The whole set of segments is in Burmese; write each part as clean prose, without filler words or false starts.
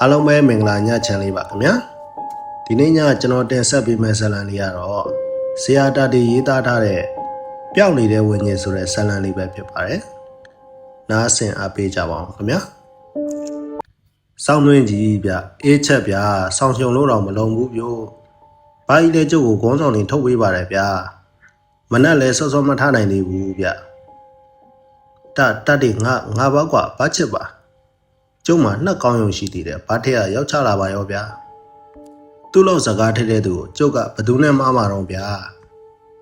အားလုံးပဲမင်္ဂလာညချမ်းလေးပါခင်ဗျာဒီနေ့ညကျွန်တော်တင်ဆက်ပေးမယ့်ဇာတ်လမ်းလေးကတော့ဆရာတတီရေးသားထားတဲ့ပျောက်နေတဲ့ဝိညာဉ်ဆိုတဲ့ဇာတ်လမ်းလေးပဲဖြစ်ပါတယ်နားဆင်အားပေးကြပါအောင်ခင်ဗျာစောင်းတွင်းကြီးဗျအေးချက်ဗျဆောင်းရှုံလို့တော့မလုံဘူးပြို့ဘာကြီးလဲကျုပ်ကိုခေါင်းဆောင်နေထုတ်ပေးပါတယ်ဗျာမနဲ့လဲစောစောမထားနိုင်သေးဘူးဗျတတ်တယ်ငါဘာကွာဘာချစ်ပါကျုံမှာနှက်ကောင်းရုံရှိသေးတယ်ဘာထက်ကရောက်ချလာပါရောဗျာသူ့လောက်စကားထက်တဲ့သူကိုကျုပ်ကဘယ်သူနဲ့မှားမှာတော့ဗျာ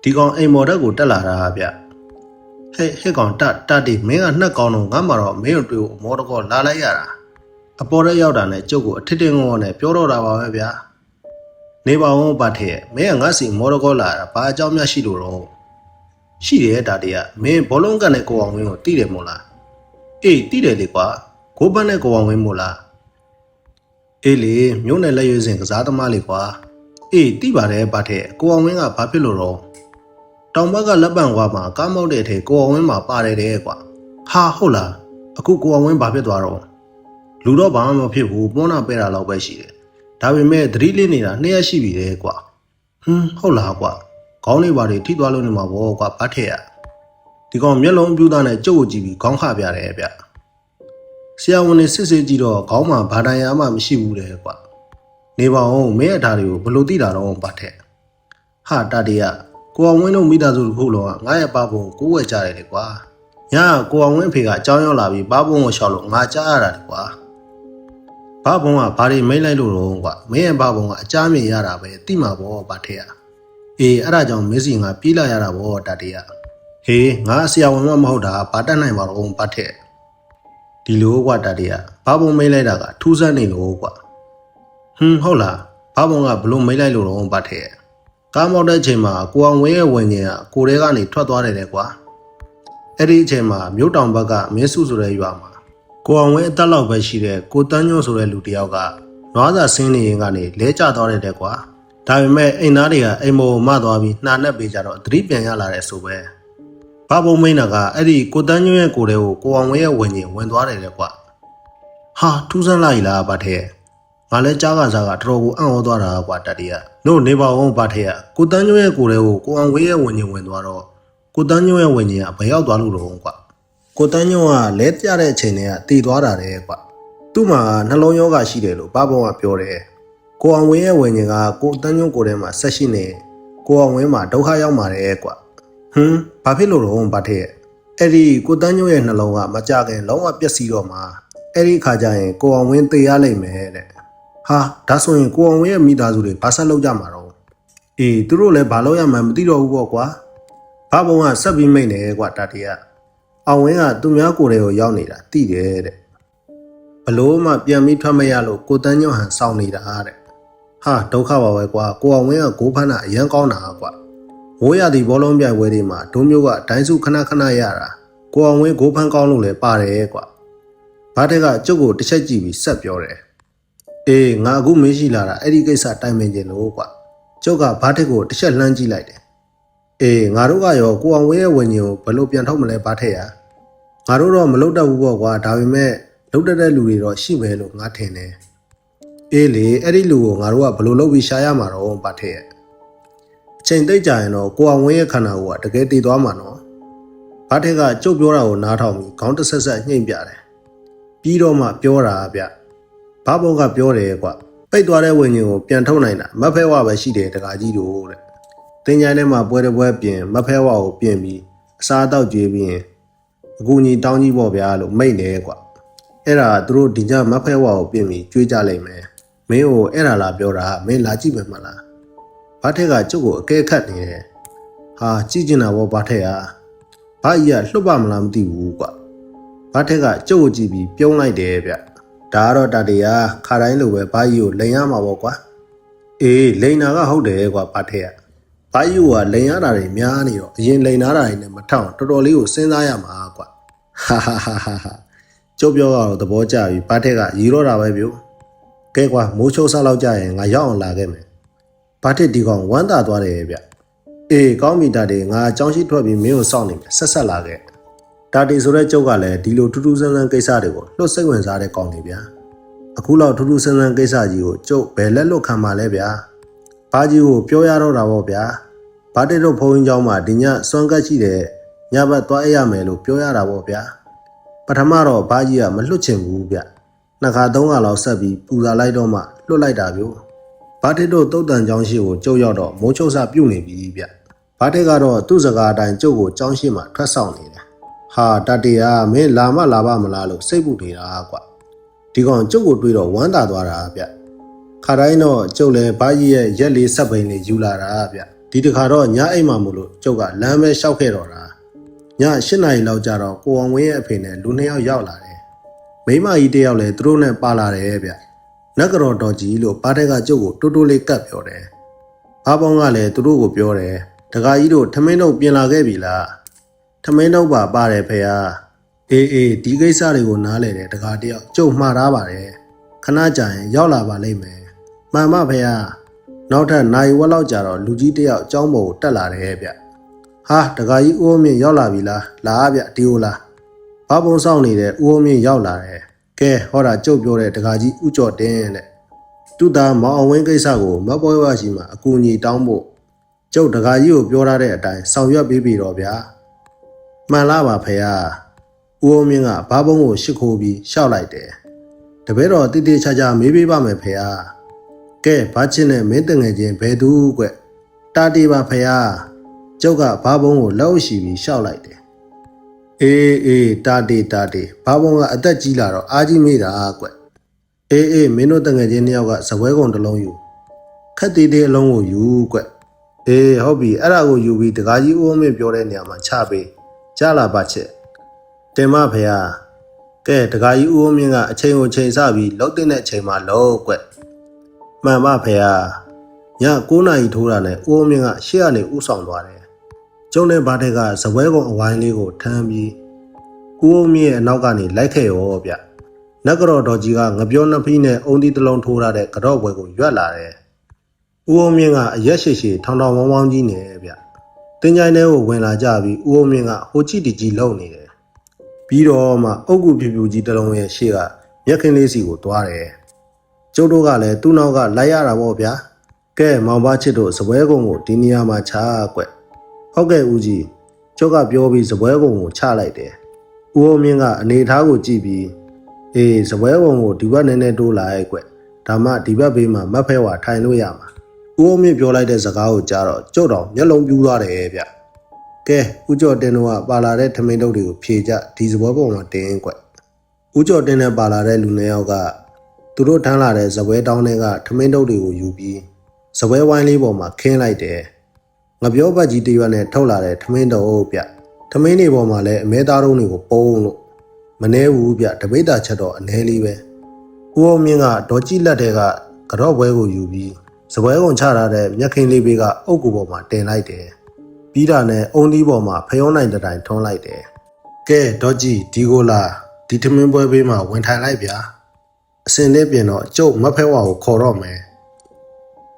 ဒီကောင်အိမ်မော်တက်ကိုတက်လာတာဗျဟဲ့ကောင်တတ်တယ်မင်းကနှက်ကောင်းတော့ငါမှတော့မင်းတို့ကိုမော်တကောလာလိုက်ရတာအပေါ်ရက်ရောက်တာနဲ့ကျုပ်ကိုအထစ်တင်ငေါနဲ့ပြောတော့တာပါပဲဗျာနေပါဦးဘာထက်မင်းကငါစီမော်တကောလာတာဘာအကြောင်းများရှိလို့တော့ရှိတယ်ဒါတည်းကမင်းဘောလုံးကန်တဲ့ကိုအောင်ဝင်းကိုတိတယ်မို့လားအေးတိတယ်လေကွာကိုပန်းနဲ့ကိုအောင်ဝင်းမို့လားအေးလေမြို့နယ်လက်ရွေးစင်ကစားသမားလေကွာအေးတိပါတယ်ဘာထက်ကိုအောင်ဝင်းကဘာဖြစ်လို့တော့တောင်ဘက်ကလက်ပံကွာမှာကားမောက်တဲ့အထက်ကိုအောင်ဝင်းမှာပါတယ်တဲ့ကွာဟာဟုတ်လားအခုကိုအောင်ဝင်းဘာဖြစ်သွားတော့လူတော့ဘာမှမဖြစ်ဘူးပွန်းနာပဲတာလောက်ပဲရှိတယ်ဒါပေမဲ့သတိလေးနေတာ2ရက်ရှိပြီတဲ့ကွာဟုတ်လားကွာခေါင်းလေးပါတွေထိသွားလို့နေမှာပေါ့ကွာဘာထက်ရဒီကောင်မျက်လုံးပြူးသားနဲ့ကြုတ်ကိုကြည့်ပြီးခေါင်းခပြတယ်ဗျဆရာဝန်တွေစစ်စစ်ကြည့်တော့ခေါင်းမှာဘာတန်ရာမှမရှိဘူးတဲ့ကွာနေပါဦးမင်းအထာတွေကိုဘလို့သိတာတော့ဘာထက်ဟာတတရကိုအောင်ဝင်းတို့မိသားစုတစ်ခုလုံးကငါရဲ့ပါပုံကိုဝဲကြတယ်လေကွာညကိုအောင်ဝင်းဖေကအကြောင်းရောက်လာပြီးပါပုံကိုရှောက်လို့ငါကြားရတာလေကွာဘာပုံကဘာတွေမိတ်လိုက်လို့တော့ကွာမင်းရဲ့ဘာပုံကအကြားမြင်ရတာပဲသိမှာပေါ့ဘာထက်ရအေးအဲ့ဒါကြောင့်မင်းစီငါပြေးလာရတာပေါ့တတရဟေးငါဆရာဝန်မဟုတ်တာဘာတတ်နိုင်ပါတော့ဘာထက်ဒီလိုကွာတတရဘာပုံမိတ်လိုက်တာကထူးဆန်းနေလို့ကွာဟုတ်လားဘာပုံကဘလို့မိတ်လိုက်လို့တော့ဘာထက်ကားမောက်တဲ့အချိန်မှာကိုအောင်ဝင်းရဲ့ဝင်ញင်ကကိုတဲကနေထွက်သွားတယ်လေကွာအဲ့ဒီအချိန်မှာမြို့တောင်ဘက်ကမင်းစုဆိုတဲ့ရွာမှာကိုအောင်ဝင်းအသက်လောက်ပဲရှိတဲ့ကိုတန်းညွန့်ဆိုတဲ့လူတစ်ယောက်ကနွားစာဆင်းနေရင်ကနေလဲကျသွားတယ်တဲ့ကွာဒါပေမဲ့အိမ်သားတွေကအိမ်မောမသွားပြီးနှာနဲ့ပေးကြတော့သတိပြန်ရလာတယ်ဆိုပဲဘာပုံမိန်နာကအဲ့ဒီကိုတန်းညွန့်ရဲ့ကိုတဲကိုကိုအောင်ဝင်းရဲ့ဝင်ញင်ဝင်သွားတယ်လေကွာဟာထူးဆန်းလိုက်လားဘာထက်ငါလဲကြားကစားကတော်တော်ကိုအံ့ဩသွားတာကွာတတရတို့နေပါအောင်ဘာထက်ကိုတန်းညွန့်ရဲ့ကိုတဲကိုကိုအောင်ဝင်းရဲ့ဝင်ញင်ဝင်သွားတော့ကိုတန်းညွန့်ရဲ့ဝင်ញင်ကဘယ်ရောက်သွားလို့တော့ကွာကိုတန်းညွန့်ကလဲပြတဲ့အချိန်တည်းကတည်သွားတာတဲ့ကွာသူ့မှာနှလုံးရောဂါရှိတယ်လို့ဘာပုံကပြောတယ်ကိုအောင်ဝင်းရဲ့ဝင်ញင်ကကိုတန်းညွန့်ကိုထဲမှာဆက်ရှိနေကိုအောင်ဝင်းမှာဒုက္ခရောက်မှာတဲ့ကွာဘာဖြစ်လို့တော့ဘာထက်အဲ့ဒီကိုတန်းညွန့်ရဲ့နှလုံးကမကြခင်လုံးဝပျက်စီးတော့မှာအဲ့ဒီခါကျရင်ကိုအောင်ဝင်းသေရလိမ့်မယ်တဲ့ဟာဒါဆိုရင်ကိုအောင်ဝင်းရဲ့မိသားစုတွေဘာဆက်လုပ်ကြမှာတော့အေးသူတို့လည်းဘာလုပ်ရမှန်းမသိတော့ဘူးပေါ့ကွာဘာပုံကဆက်ပြီးမိတ်နေကွာတတရအောင်ဝင်းကသူများကိုယ်တွေကိုရောက်နေတာသိတယ်တဲ့ဘလို့မှပြန်ပြီးထွက်မရလို့ကိုတန်းညွန့်ဟန်စောင်းနေတာတဲ့ဟာဒုက္ခပါပဲကွာကိုအောင်ဝင်းကဂိုးဖန်းတာအရန်ကောင်းတာကွာဝိုးရသည်ဘောလုံးပြိုင်ပွဲတွေမှာဒုမျိုးကဒိုင်းစုခဏရတာကိုအောင်ဝင်းဂိုးဖန်းကောင်းလို့လည်းပါတယ်ကွာဘာတက်ကကျုပ်ကိုတစ်ချက်ကြည့်ပြီးဆက်ပြောတယ်အေးငါအခုမင်းရှိလာတာအဲ့ဒီကိစ္စတိုင်ပင်ခြင်းလို့ကွာကျုပ်ကဘာတက်ကိုတစ်ချက်လှမ်းကြည့်လိုက်တယ်အေးငါတို့ကရောကိုအောင်ဝင်းရဲ့ဝင်ញင်ကိုဘယ်လိုပြန်ထုတ်မလဲဘာထက်ရငါတို့တော့မလုပ်တတ်ဘူးပေါ့ကွာဒါပေမဲ့လုပ်တတ်တဲ့လူတွေတော့ရှိမယ်လို့ငါထင်တယ်အေးလေအဲ့ဒီလူကိုငါတို့ကဘယ်လိုလုပ်ပြီးရှာရမှာတော့ဘာထက်ရအချိန်တိတ်ကြရင်တော့ကိုအောင်ဝင်းရဲ့ခန္ဓာကိုယ်ကတကယ်တည်သွားမှာနော်ဘာထက်ကကျုပ်ပြောတာကိုနားထောင်ပြီးခေါင်းတစ်ဆက်ညှိမ့်ပြတယ်ပြီးတော့မှပြောတာဗျဘာပုံကပြောတယ်ကွပိတ်သွားတဲ့ဝင်ញင်ကိုပြန်ထုတ်နိုင်တာမဖဲဝပဲရှိတယ်တကာကြီးတို့တဲ့တင်ကြိုင်းထဲမှာပွဲတစ်ပွဲပြင်မဖဲဝကိုပြင်ပြီးအစားအသောက်ကျွေးပြီးအကူကြီးတောင်းကြီးပေါ့ဗျာလို့မိတ်တယ်ကွအဲ့ဒါသူတို့ဒီညမဖဲဝကိုပြင်ပြီးကျွေးကြလိုက်မယ်မင်းကိုအဲ့ဒါလာပြောတာမင်းလာကြည့်မယ်မလားဘာထက်ကကျုပ်ကိုအကဲခတ်နေတယ်ဟာကြည့်ကျင်တာပေါ့ဘာထက်ကဘာကြီးကလှုပ်ပါမလားမသိဘူးကွဘာထက်ကကျုပ်ကိုကြည့်ပြီးပြုံးလိုက်တယ်ဗျဒါကတော့တတရခါတိုင်းလိုပဲဘာကြီးကိုလိန်ရမှာပေါ့ကွာအေးလိန်နာကဟုတ်တယ်ကွာဘာထက်ဘာကြီးကလိန်ရတာတွေများနေတော့အရင်လိန်နာတာတွေနဲ့မထောင်တော်တော်လေးကိုစဉ်းစားရမှာကွာဟာကျုပ်ပြောတော့သဘောကျပြီဘာထက်ကရီတော့တာပဲဗျကဲကွာမိုးချိုးစားလောက်ကြရင်ငါရောက်အောင်လာခဲ့မယ်ဘာထက်ဒီကောင်ဝမ်းသာသွားတယ်ဗျအေးကောင်းပြီတတငါအကြောင်းရှိထွက်ပြီးမင်းကိုစောင့်နေမယ်ဆက်လာခဲ့တာတီဆိုတဲ့ကျုပ်ကလည်းဒီလိုထူးထူးဆန်းဆန်းကိစ္စတွေကိုလှုပ်စိတ်ဝင်စားတဲ့ကောင်တွေဗျာ အခုလောက်ထူးထူးဆန်းဆန်းကိစ္စကြီးကိုကျုပ်ဘယ်လက်လွတ်ခံပါလဲဗျာဘာကြီးကိုပြောရတော့တာပေါ့ဗျာဘာတိတ်တို့ဖုန်းကြီးเจ้าမှာဒီညစွမ်းကတ်ရှိတဲ့ညဘက်သွားရမယ်လို့ပြောရတာပေါ့ဗျာပထမတော့ဘာကြီးကမလွတ်ချင်ဘူးဗျနှစ်ခါသုံးခါလောက်ဆက်ပြီးပူဇာလိုက်တော့မှလွတ်လိုက်တာဗျဘာတိတ်တို့တုတ်တန်เจ้าရှိကိုကျုပ်ရောက်တော့မိုးချုပ်စပြုတ်နေပြီဗျဘာတိတ်ကတော့သူ့စကားအတိုင်းကျုပ်ကိုเจ้าရှိမှထွက်ဆောင်နေတယ်ဟာတတေကမင်းလာမပါမလားလို့စိတ်ပူနေတာကွာဒီကောင်ကျုပ်ကိုတွေးတော့ဝမ်းသာသွားတာဗျခါတိုင်းတော့ကျုပ်လည်းဘာကြီးရဲ့ရက်လေးဆက်ပိန်လေးယူလာတာဗျဒီတခါတော့ညအိမ်မှာမို့လို့ကျုပ်ကလမ်းပဲလျှောက်ခဲ့တော့တာည8 နာရီလောက်ကြာတော့ကိုအောင်ဝင်းရဲ့အဖေနဲ့လူ2ယောက်ရောက်လာတယ်မိမကြီးတယောက်လည်းသူတို့နဲ့ပါလာတယ်ဗျနက်ကြော်တော်ကြီးလို့ပါတဲ့ကကျုပ်ကိုတိုးတိုးလေးကပ်ပြောတယ်ဘာပေါင်းကလည်းသူတို့ကိုပြောတယ်တခါကြီးတို့ထမင်းတို့ပြင်လာခဲ့ပြီလားထမင်းတို့ပါတယ်ဖေဟာအေးဒီကိစ္စတွေကိုနားလဲတယ်တခါတယောက်ကျုပ်မှားထားပါတယ်ခဏကြာရင်ရောက်လာပါလိမ့်မယ်မှန်ပါဖေဟာနောက်ထပ်နိုင်ဝက်လောက်ကြာတော့လူကြီးတယောက်အကြောင်းပေါ်ကိုတက်လာတယ်ဗျဟာတခါကြီးဦးအုံးမြင့်ရောက်လာပြီလားလာဗျဒီဟိုလားဘာပုံဆောင်နေတဲ့ဦးအုံးမြင့်ရောက်လာတယ်ကဲဟောတာကျုပ်ပြောတဲ့တခါကြီးဦးကျော်တင်းတဲ့သူ့သားမောင်အောင်ဝင်းကိစ္စကိုမပွဲဝရှိမှအကူအညီတောင်းဖို့ကျုပ်တခါကြီးကိုပြောထားတဲ့အတိုင်းဆောင်ရွက်ပေးပြီတော့ဗျာမှန်လားပါဖေဟာဦးအုံးမြင့်ကဘာပုံကိုရှစ်ခိုးပြီးရှောက်လိုက်တယ်တပည့်တော်တိတိကျကျမေးပေးပါမယ်ဖေဟာကဲဘာချင်းနဲ့မင်းတငယ်ချင်းဘယ်သူကွတာတီပါဖေဟာကျုပ်ကဘာပုံကိုလက်အုပ်ရှိပြီးရှောက်လိုက်တယ်အေးတာတီဘာပုံကအသက်ကြီးလာတော့အားကြီးမိတာကွအေးမင်းတို့တငယ်ချင်း2ယောက်ကစပွဲကုန်တစ်လုံးယူခက်သေးသေးအလုံးကိုယူကွအေးဟုတ်ပြီအဲ့ဒါကိုယူပြီးတကားကြီးဦးအုံးမင်းပြောတဲ့နေရာမှာချပေးကြားလာပါချက်တင်မဖေဟာကဲတကားကြီးဦးအုံးမင်းကအချိန်ကိုချိန်ဆပြီးလှုပ်တဲ့အချိန်မှာလုံးကွမှန်ပါဖေဟာည9 နာရီထိုးတာနဲ့ဦးအုံးမင်းကရှေ့ကနေဥဆောင်သွားတယ်ကျုံနဲ့ဘာတဲ့ကစပွဲကုန်အဝိုင်းလေးကိုထမ်းပြီးဦးအုံးမင်းရဲ့အနောက်ကနေလိုက်ခဲ့ရောဗျနက်ကြော်တော်ကြီးကငပြောနှစ်ဖီးနဲ့အုံသီးတစ်လုံးထိုးထားတဲ့ကြော့ပွဲကိုရွက်လာတယ်ဦးအုံးမင်းကအရက်ရှိရှိထောင်ထောင်ဝောင်းကြီးနေဗျတင်းကြိုင်းထဲကိုဝင်လာကြပြီးဦးအုံးမင်းကဟိုကြည့်တီကြီးလုံနေတယ်ပြီးတော့မှအုတ်ကူပြူပြူကြီးတစ်လုံးရဲ့ရှေ့ကမျက်ခင်းလေးစီကိုသွားတယ်ကျုပ်တို့ကလည်းသူ့နောက်ကလိုက်ရတာပေါ့ဗျာကဲမောင်ပါချစ်တို့စပွဲကုံကိုဒီနေရာမှာချကွဟုတ်ကဲ့ဦးကြီးကျုပ်ကပြောပြီးစပွဲကုံကိုချလိုက်တယ်ဦးအုံးမင်းကအနေထားကိုကြည့်ပြီးအေးစပွဲကုံကိုဒီဘက်နည်းနည်းတိုးလိုက်ဒါမှဒီဘက်ဘေးမှာမတ်ဖဲဝါထိုင်လို့ရမှာဦးအုံးမင်းပြောလိုက်တဲ့စကားကိုကြားတော့ကျုပ်တော်မျက်လုံးပြူးသွားတယ်ဗျကဲဦးကျော်တင်းတို့ကပါလာတဲ့ထမင်းတုပ်တွေကိုဖြေကြဒီစပွဲပုံမှာတင်းဦးကျော်တင်းနဲ့ပါလာတဲ့လူ2ယောက်ကသူတို့ထမ်းလာတဲ့စပွဲတောင်းတွေကထမင်းတုပ်တွေကိုယူပြီးစပွဲဝိုင်းလေးပေါ်မှာခင်းလိုက်တယ်ငပြောပတ်ကြီးတရွက်နဲ့ထုတ်လာတဲ့ထမင်းတုပ်ဗျထမင်းတွေပေါ်မှာလည်းအမဲသားတုံးတွေကိုပုံလို့မနှဲဘူးဗျတပိတ်တာချက်တော့အနှဲလေးပဲဦးအုံးမြင့်ကဒေါ်ကြီးလက်တွေကကြော့ပွဲကိုယူပြီးစပွဲကုန်ချထားတဲ့မျက်ခင်းလေးဘေးကအုတ်ကူပေါ်မှာတင်လိုက်တယ်ပြီးတာနဲ့အုံသီးပေါ်မှာဖျောင်းနိုင်တဲ့တိုင်ထွန်းလိုက်တယ်ကဲဒေါ်ကြီးဒီကိုလာဒီထမင်းပွဲဘေးမှာဝင်ထိုင်လိုက်ဗျာအစင်လေးပြင်တော့ကျုပ်မဖဲဝါကိုခေါ်တော့မယ်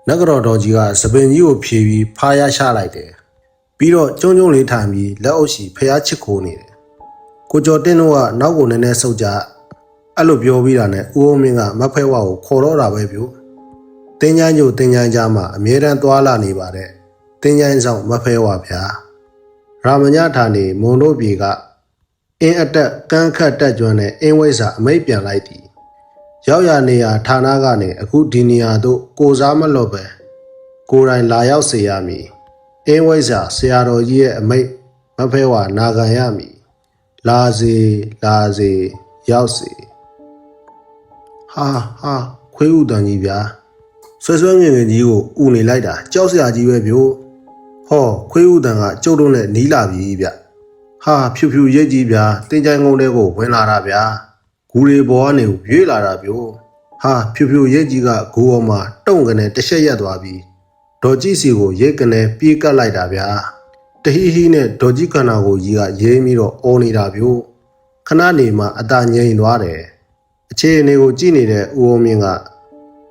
နက်ကြော်တော်ကြီးကစပင်ကြီးကိုဖြေပြီးဖားရချလိုက်တယ်ပြီးတော့ကျုံလေးထိုင်ပြီးလက်အုပ်ရှိဖျားချစ်ခိုးနေတယ်ကိုကျော်တင်းတို့ကနောက်ကိုနည်းနည်းဆုတ်ကြအဲ့လိုပြောပြီးတာနဲ့ဦးအုံးမင်းကမဖဲဝါကိုခေါ်တော့တာပဲဗျတင်းချိုင်းကျိုတင်းချိုင်းကြားမှာအမြဲတမ်းသွားလာနေပါတဲ့တင်းချိုင်းဆောင်မဖဲဝါဗျာရာမညဌာနေမုံတို့ပြေကအင်းအတက်ကန်းခတ်တက်ကျွမ်းတဲ့အင်းဝိဇ္ဇာအမိတ်ပြန်လိုက်သည်ရောက်ရနေရဌာနကနေအခုဒီနေရာသို့ကိုစားမလွတ်ပဲကိုယ်တိုင်လာရောက်စေရမည်အင်းဝိဇ္ဇာဆရာတော်ကြီးရဲ့အမိတ်မဖဲဝါနာခံရမည်လာစေရောက်စေဟာခွေးဥတန်ကြီးဗျာဆွဲငယ်ငယ်ကြီးကိုဥနေလိုက်တာကြောက်စရာကြီးပဲဗျို့ဟောခွေးဥတန်ကကျုပ်တို့နဲ့နီးလာပြီဗျဟာဖြူဖြူရိတ်ကြီးဗျာတင်ချိုင်းကုန်းတဲကိုဝင်လာတာဗျာဂူရီဘောကနေရွေးလာတာဗျို့ဟာဖြူဖြူရိတ်ကြီးကဂူပေါ်မှာတုံ့ကနေတရှက်ရက်သွားပြီးဒေါ်ကြီးစီကိုရိတ်ကနေပြေးကပ်လိုက်တာဗျာတဟီဟီနဲ့ဒေါ်ကြီးခန္ဓာကိုကြီးကရေးပြီးတော့အော်နေတာဗျို့ခဏနေမှအသာငြိမ်သွားတယ်အခြေအနေကိုကြည့်နေတဲ့ဦးအုံးမြင့်က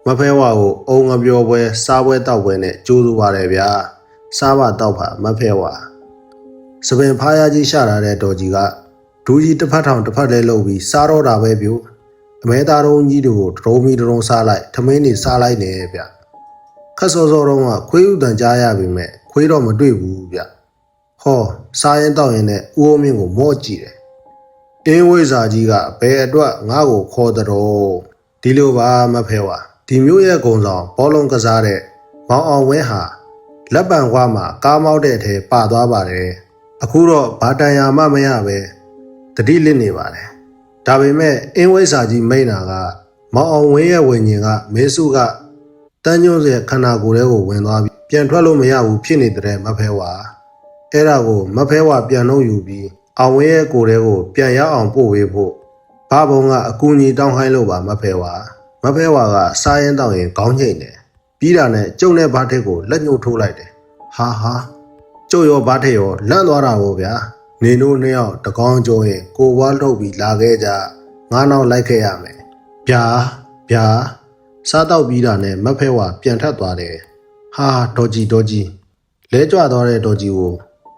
မဖဲဝါကိုအုံငပြောပွဲစားပွဲတောက်ပွဲနဲ့ကြိုးစုပါတယ်ဗျာစားပါတောက်ပါမဖဲဝါစပင်ဖားရကြီးရှာလာတဲ့ဒေါ်ကြီးကဒူးကြီးတစ်ဖက်ထောင်တစ်ဖက်လဲလှုပ်ပြီးစားတော့တာပဲဗျို့ အမဲသားတော်ကြီးတို့ဒရုံမီဒရုံစားလိုက်ထမင်းနေစားလိုက်နေဗျခက်စောစောတော့ကခွေးဥတန်ကြားရပြီမဲ့ခွေးတော့မတွေ့ဘူးဗျဟောစားရင်တောက်ရင်နဲ့ဦးအုံးမင်းကိုမော့ကြည့်တယ်အင်းဝိဇာကြီးကဘယ်အတွက်ငါ့ကိုခေါ်တော်ဒီလိုပါမဖဲဝါဒီမျိုးရဲ့ကုံဆောင်ဘောလုံးကစားတဲ့မောင်အောင်ဝင်းဟာလက်ပံခွားမှာကားမောက်တဲ့အထဲပါသွားပါတယ်အခုတော့ဘာတန်ရာမှမရပဲတတိလစ်နေပါတယ်ဒါပေမဲ့အင်းဝိဇာကြီးမိန်နာကမောင်အောင်ဝင်းရဲ့ဝิญဉ်ကမေစုကတန်းညွန့်ရဲ့ခန္ဓာကိုယ်ထဲကိုဝင်သွားပြီးပြန်ထွက်လို့မရဘူးဖြစ်နေတဲ့မဖဲဝါအဲ့ဒါကိုမဖဲဝါပြန်လို့ယူပြီးအောင်ဝင်းရဲ့ကိုယ်ထဲကိုပြန်ရောက်အောင်ပို့ဝေးဖို့ဘာဘုံကအကူအညီတောင်းခိုင်းလို့ပါမဖဲဝါကစားရင်တောင်းရင်ခေါင်းငိမ့်တယ်ပြီးတာနဲ့ကျုံတဲ့ဘားထက်ကိုလက်ညှိုးထိုးလိုက်တယ်ဟာကျုပ်ရောဘားထက်ရောလန့်သွားတာဗောဗျာနေတို့နှစ်ယောက်တကောင်းကျုံရင်ကိုဝါထုတ်ပြီးလာခဲ့ကြငါးနောက်လိုက်ခဲ့ရမယ်ဗျာစားတော့ပြီးတာနဲ့မဖဲဝါပြန်ထပ်သွားတယ်ဟာဒေါ်ကြီးလဲကြွသွားတဲ့ဒေါ်ကြီးကို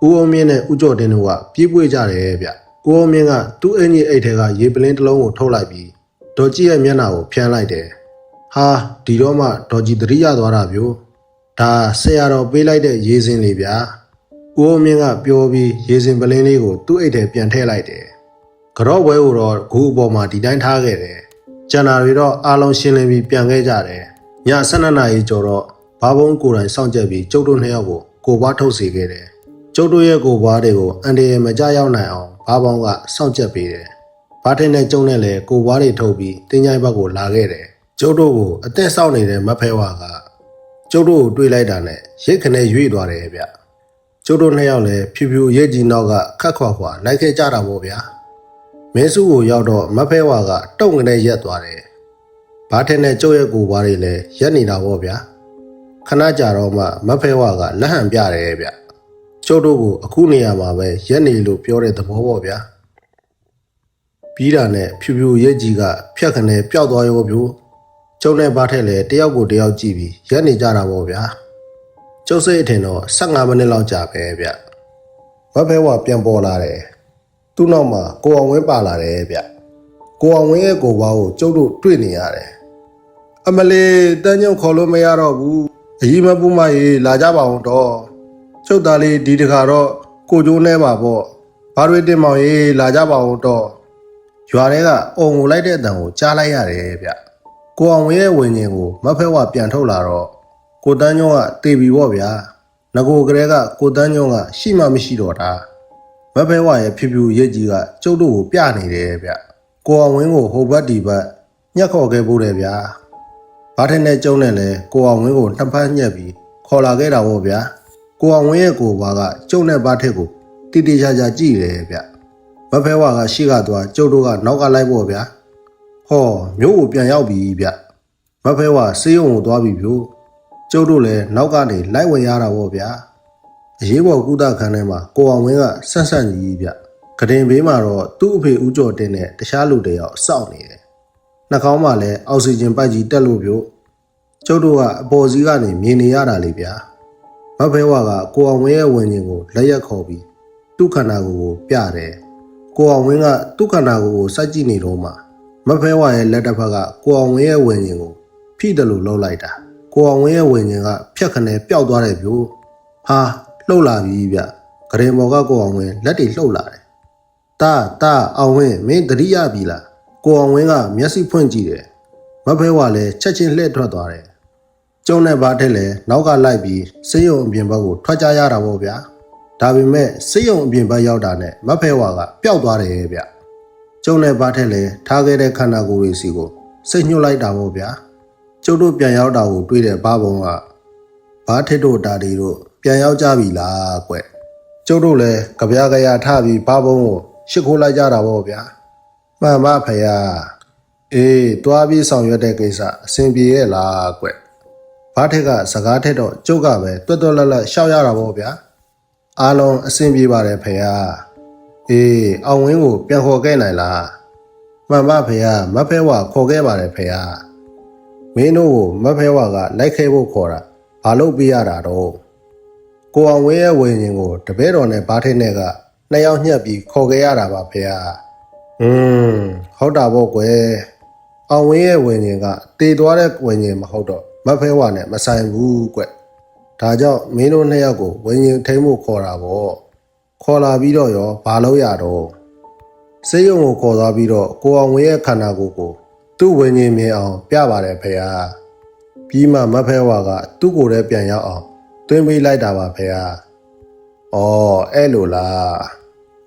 ဦးအောင်မြင့်နဲ့ဦးကျော်တင်တို့ကပြေးပွေကြတယ်ဗျဦးအောင်မြင့်ကသူ့အင်ကြီးအိတ်ထဲကရေပလင်းတစ်လုံးကိုထုတ်လိုက်ပြီးဒေါ်ကြီးရဲ့မျက်နှာကိုဖျန်းလိုက်တယ်ဟာဒီတော့မှဒေါ်ကြီးသတိရသွားတာဗျို့ဒါဆရာတော်ပေးလိုက်တဲ့ရေစင်လေးဗျာဦးအောင်မြင့်ကပြောပြီးရေစင်ပလင်းလေးကိုသူ့အိတ်ထဲပြန်ထည့်လိုက်တယ်ကြော့ဝဲကိုတော့ဂူအပေါ်မှာဒီတိုင်းထားခဲ့တယ်ကျန်တာတွေတော့အားလုံးရှင်းလင်းပြီးပြန်ခဲ့ကြတယ်ည12နာရီကျော်တော့ဘာဘုံကိုယ်တိုင်စောင့်ကြက်ပြီးကျုပ်တို့နှစ်ယောက်ကိုပွားထုတ်စေခဲ့တယ်ကျုပ်တို့ရဲ့ကိုပွားတွေကိုအန်ဒီရမကြရောက်နိုင်အောင်ဘာဘောင်ကစောင့်ကြက်ပေးတယ်။ဘာထင်းနဲ့ကျုံနဲ့လည်းကိုပွားတွေထုတ်ပြီးတင်းကြိုင်ဘက်ကိုလာခဲ့တယ်။ကျုပ်တို့ကိုအသက်ဆောက်နေတဲ့မဖဲဝါကကျုပ်တို့ကိုတွေးလိုက်တာနဲ့ရိတ်ခနဲ့ရွေ့သွားတယ်ဗျ။ကျုပ်တို့နှစ်ယောက်လည်းဖြူဖြူရဲကြီးနောက်ကခတ်ခွာခွာလိုက်ခဲ့ကြတာပေါ့ဗျာ။မင်းစုကိုရောက်တော့မဖဲဝါကတုံငနဲ့ရက်သွားတယ်။ဘာထင်းနဲ့ကျုပ်ရဲ့ကိုပွားတွေလည်းရက်နေတာပေါ့ဗျာ။ခဏကြာတော့မှမဖဲဝါကလက်ဟန်ပြတယ်ဗျ။ကျုပ်တို့ကိုအခုနေရာမှာပဲရက်နေလို့ပြောတဲ့သဘောပေါ့ဗျာပြီးတာနဲ့ဖြူဖြူရဲကြီးကဖြတ်ခနဲ့ပျောက်သွားရောဗျို့ကျုပ်နဲ့ဘာထက်လဲတယောက်ကိုတယောက်ကြည့်ပြီးရက်နေကြတာပေါ့ဗျာကျုပ်စိတ်အထင်တော့15မိနစ်လောက်ကြာပဲဗျဝက်ဖဲဝါပြန်ပေါ်လာတယ်သူ့နောက်မှာကိုအောင်ဝင်းပါလာတယ်ဗျကိုအောင်ဝင်းရဲ့ကိုပွားကိုကျုပ်တို့တွေ့နေရတယ်အမလေးတန်းညုံခေါ်လို့မရတော့ဘူးအကြီးမပူမကြီးလာကြပါအောင်တော့ကျုပ်သားလေးဒီတခါတော့ကိုကျိုးနေပါပေါ့ဘာတွေတင်မောင်ရေးလာကြပါအောင်တော့ရွာထဲကအုံကိုလိုက်တဲ့အတန်ကိုကြားလိုက်ရတယ်ဗျကိုအောင်ဝင်းရဲ့ဝิญဉ်ကိုမဖဲဝါပြန်ထုတ်လာတော့ကိုတန်းညုံကတေပြီပေါ့ဗျာငကိုကလေးကကိုတန်းညုံကရှိမှမရှိတော့တာမဖဲဝါရဲ့ဖြူဖြူရဲကြီးကကျုပ်တို့ကိုပြနေတယ်ဗျကိုအောင်ဝင်းကိုဟိုဘက်ဒီဘက်ညှက်ခေါ်ခဲ့ဖို့တယ်ဗျာဘာထက်နဲ့ကျုံနဲ့လဲကိုအောင်ဝင်းကိုနှစ်ဖက်ညှက်ပြီးခေါ်လာခဲ့တာပေါ့ဗျာကိုအောင်ဝင်းရဲ့ကိုဘွားကကျုံနဲ့ဘာထက်ကိုတိတိကျကျကြည့်တယ်ဗျမဖဲဝါကရှေ့ကသွားကျုပ်တို့ကနောက်ကလိုက်ပေါ့ဗျာဟောမြို့ကိုပြန်ရောက်ပြီဗျမဖဲဝါစေးရုံကိုသွားပြီဗျို့ကျုပ်တို့လည်းနောက်ကနေလိုက်ဝင်ရတာပေါ့ဗျာအရေးပေါ်ကုသခန်းထဲမှာကိုအောင်ဝင်းကဆန့်ကြီးဗျကတင်ဘေးမှာတော့သူ့အဖေဦးကျော်တင်နဲ့တခြားလူတွေရောက်စောင့်နေတယ်နှာခေါင်းမှာလည်းအောက်ဆီဂျင်ပိုက်ကြီးတက်လို့ဗျို့ကျုပ်တို့ကအပေါ်စီးကနေမြင်နေရတာလေဗျာမဖဲဝါကကိုအောင်ဝင်းရဲ့ဝิญဉ်ကိုလက်ရက်ခေါ်ပြီးသူ့ခန္ဓာကိုယ်ကိုပြတယ်ကိုအောင်ဝင်းကသူ့ခန္ဓာကိုယ်ကိုစိုက်ကြည့်နေတော့မှမဖဲဝါရဲ့လက်တစ်ဖက်ကကိုအောင်ဝင်းရဲ့ဝิญဉ်ကိုဖိတယ်လို့လှုပ်လိုက်တာကိုအောင်ဝင်းရဲ့ဝิญဉ်ကဖြတ်ခနဲ့ပျောက်သွားတယ်ဗျို့ဟာလှုပ်လာပြီဗျဂရင်မော်ကကိုအောင်ဝင်းလက်တွေလှုပ်လာတယ်တာအောင်ဝင်းမင်းတတိယပြီလားကိုအောင်ဝင်းကမျက်စိဖွင့်ကြည့်တယ်မဖဲဝါလည်းချက်ချင်းလှည့်ထွက်သွားတယ်ကျုံနဲ့ဘာထက်လည်းနောက်ကလိုက်ပြီးစေးရုံအပြင်ဘက်ကိုထွက်ကြရတာပေါ့ဗျာဒါပေမဲ့စေးရုံအပြင်ဘက်ရောက်တာနဲ့မဖဲဝါကပျောက်သွားတယ်ဗျကျုံနဲ့ဘာထက်လည်းထားခဲ့တဲ့ခန္ဓာကိုယ်တွေစီကိုစိတ်ညှို့လိုက်တာပေါ့ဗျာကျုပ်တို့ပြန်ရောက်တာကိုတွေးတဲ့ဘာဘုံကဘာထက်တို့တာဒီတို့ပြန်ရောက်ကြပြီလားကွကျုပ်တို့လည်းကြပြားကြရထပြီးဘာဘုံကိုရှစ်ခိုးလိုက်ကြတာပေါ့ဗျာမှန်ပါဖေယားအေးတွားပြီးဆောင်ရွက်တဲ့ကိစ္စအဆင်ပြေရဲ့လားကွဘာထက်ကစကားထက်တော့ကျုပ်ကပဲတွတ်တွတ်လက်လက်ရှောက်ရတာပေါ့ဗျာအားလုံးအဆင်ပြေပါတယ်ဖေယားအေးအောင်ဝင်းကိုပြန်ခေါ်ခဲ့နိုင်လားမှန်ပါဖေယားမဖဲဝါခေါ်ခဲ့ပါတယ်ဖေယားမင်းတို့ကိုမဖဲဝါကလိုက်ခဲဖို့ခေါ်တာဘာလို့ပြရတာတော့ကိုအောင်ဝင်းရဲ့ဝิญဉ်ကိုတပည့်တော်နဲ့ဘာထက်နဲ့ကနှစ်ယောက်ညှက်ပြီးခေါ်ခဲ့ရတာပါဖေယားဟုတ်တာပေါ့ကွယ် အောင်ဝင်းရဲ့ဝิญဉ်ကတေသွားတဲ့ဝิญဉ်မဟုတ်တော့မဖဲဝါနဲ့မဆိုင်ဘူးကွဒါကြောင့်မင်းတို့နှစ်ယောက်ကိုဝิญဉ်ထိမ့်ဖို့ခေါ်တာပေါ့ခေါ်လာပြီးတော့ရောဘာလို့ရတော့စေးရုံကိုခေါ်သွားပြီးတော့ကိုအောင်ဝင်းရဲ့ခန္ဓာကိုယ်ကိုသူ့ဝิญဉ်မြင်အောင်ပြပါတယ်ဖေဟာပြီးမှမဖဲဝါကသူ့ကိုယ်ထဲပြန်ရောက်အောင်သွင်းပေးလိုက်တာပါဖေဟာအော်အဲ့လိုလား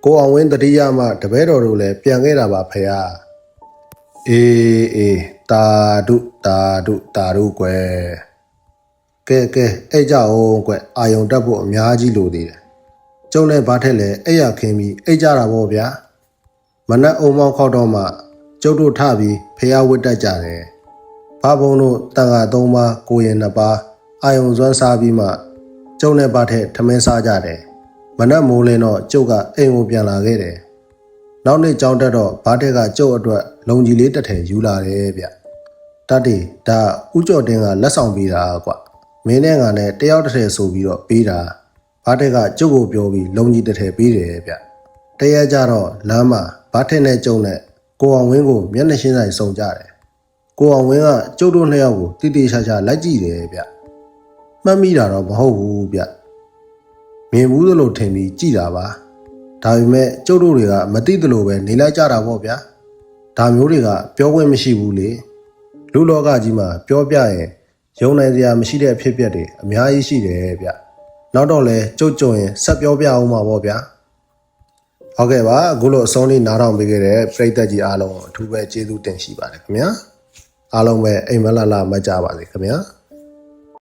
ကိုအောင်ဝင်းတတိယမှတပည့်တော်တို့လည်းပြန်ခဲ့တာပါဖေဟာအေးတာဒုကွယ်ကဲအဲ့ကြအောင်ကွအာယုံတက်ဖို့အများကြီးလိုသေးတယ်ကျုံနဲ့ဘာထက်လဲအဲ့ရခင်းပြီးအဲ့ကြတာပေါ့ဗျာမနက်အုံမောင်းခောက်တော့မှကျုပ်တို့ထပြီးဖေဟာဝတ်တက်ကြတယ်ဘာဘုံတို့တန်ခါ3ပါးကိုရင်2ပါးအာယုံစွမ်းစားပြီးမှကျုံနဲ့ဘာထက်ထမင်းစားကြတယ်မနက်မိုးလင်းတော့ကျုပ်ကအိမ်ကိုပြန်လာခဲ့တယ်နောက်နေ့ကြောင်းတက်တော့ဘားထက်ကကျုပ်အတွက်လုံကြီးလေးတစ်ထည်ယူလာတယ်ဗျတတိဒါဥကျော်တင်းကလက်ဆောင်ပေးတာကွမင်းနဲ့ငါနဲ့တယောက်တစ်ထည်ဆိုပြီးတော့ပေးတာဘားထက်ကကျုပ်ကိုပြောပြီးလုံကြီးတစ်ထည်ပေးတယ်ဗျတရက်ကြတော့လမ်းမှာဘားထက်နဲ့ကျုံနဲ့ကိုအောင်ဝင်းကိုမျက်နှာရှင်းဆိုင်စုံကြတယ်ကိုအောင်ဝင်းကကျုပ်တို့နှစ်ယောက်ကိုတိတိကျကျလိုက်ကြည့်တယ်ဗျမှတ်မိတာတော့မဟုတ်ဘူးဗျမြင်ဘူးသလိုထင်ပြီးကြည်တာပါဒါပေမဲ့ကျုပ်တို့တွေကမသိသလိုပဲနေလိုက်ကြတာပေါ့ဗျာဒါမျိုးတွေကပြောခွင့်မရှိဘူးလေလူလောကကြီးမှာပြောပြရင်ယုံနိုင်စရာမရှိတဲ့အဖြစ်အပျက်တွေအများကြီးရှိတယ်ဗျနောက်တော့လဲကျုပ်ကြုံရင်ဆက်ပြောပြအောင်ပါပေါ့ဗျာဟုတ်ကဲ့ပါအခုလိုအဆုံးလေးနားထောင်ပေးခဲ့တဲ့ပရိသတ်ကြီးအားလုံးအထူးပဲကျေးဇူးတင်ရှိပါတယ်ခင်ဗျာအားလုံးပဲအိမ်မက်လာမကြပါစေခင်ဗျာ